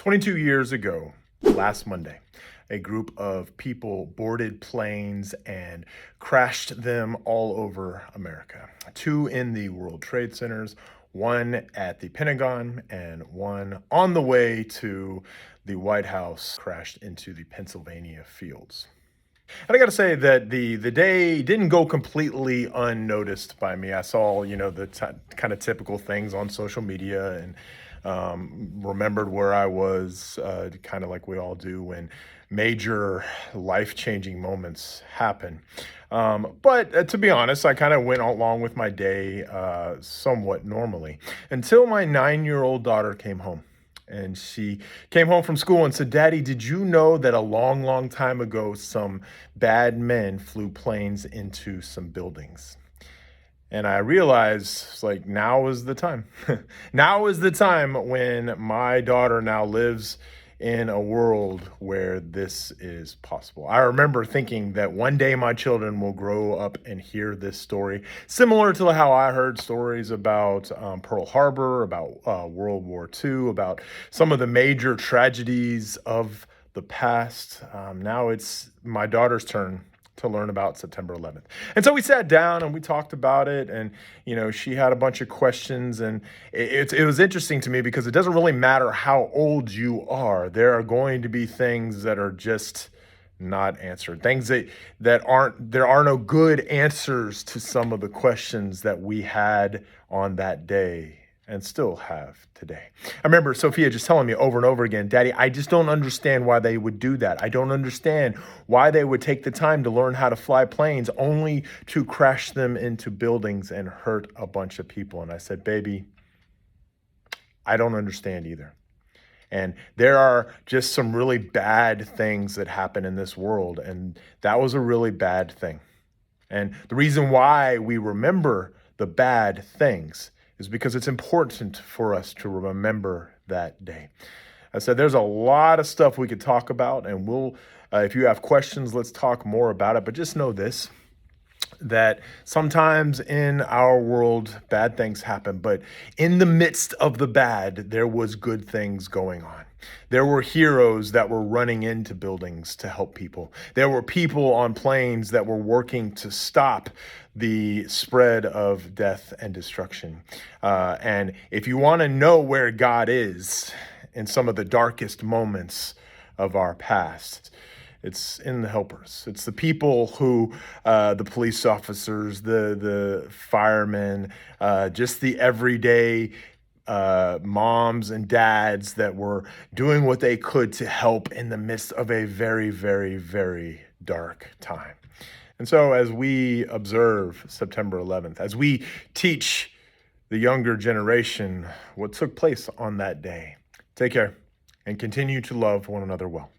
22 years ago, last Monday, a group of people boarded planes and crashed them all over America. Two in the World Trade Centers, one at the Pentagon, and one on the way to the White House crashed into the Pennsylvania fields. And I got to say that the day didn't go completely unnoticed by me. I saw, the kind of typical things on social media and remembered where I was, kind of like we all do when major life-changing moments happen. But to be honest, I kind of went along with my day somewhat normally until my 9-year-old daughter came home. And she came home from school and said, "Daddy, did you know that a long, long time ago, some bad men flew planes into some buildings?" And I realized, like, now is the time. Now is the time when my daughter now lives in a world where this is possible. I remember thinking that one day my children will grow up and hear this story, similar to how I heard stories about Pearl Harbor, about World War II, about some of the major tragedies of the past. Now it's my daughter's turn to learn about September 11th. And so we sat down and we talked about it, and she had a bunch of questions, and it was interesting to me because it doesn't really matter how old you are. There are going to be things that are just not answered. Things that aren't there are no good answers to some of the questions that we had on that day and still have today. I remember Sophia just telling me over and over again, "Daddy, I just don't understand why they would do that. I don't understand why they would take the time to learn how to fly planes only to crash them into buildings and hurt a bunch of people." And I said, "Baby, I don't understand either. And there are just some really bad things that happen in this world, and that was a really bad thing. And the reason why we remember the bad things is because it's important for us to remember that day." I said, there's a lot of stuff we could talk about, and if you have questions, let's talk more about it. But just know this, that sometimes in our world, bad things happen, but in the midst of the bad, there was good things going on. There were heroes that were running into buildings to help people. There were people on planes that were working to stop the spread of death and destruction. And if you want to know where God is in some of the darkest moments of our past, it's in the helpers. It's the people who, the police officers, the firemen, just the everyday moms and dads that were doing what they could to help in the midst of a very, very, very dark time. And so as we observe September 11th, as we teach the younger generation what took place on that day, take care and continue to love one another well.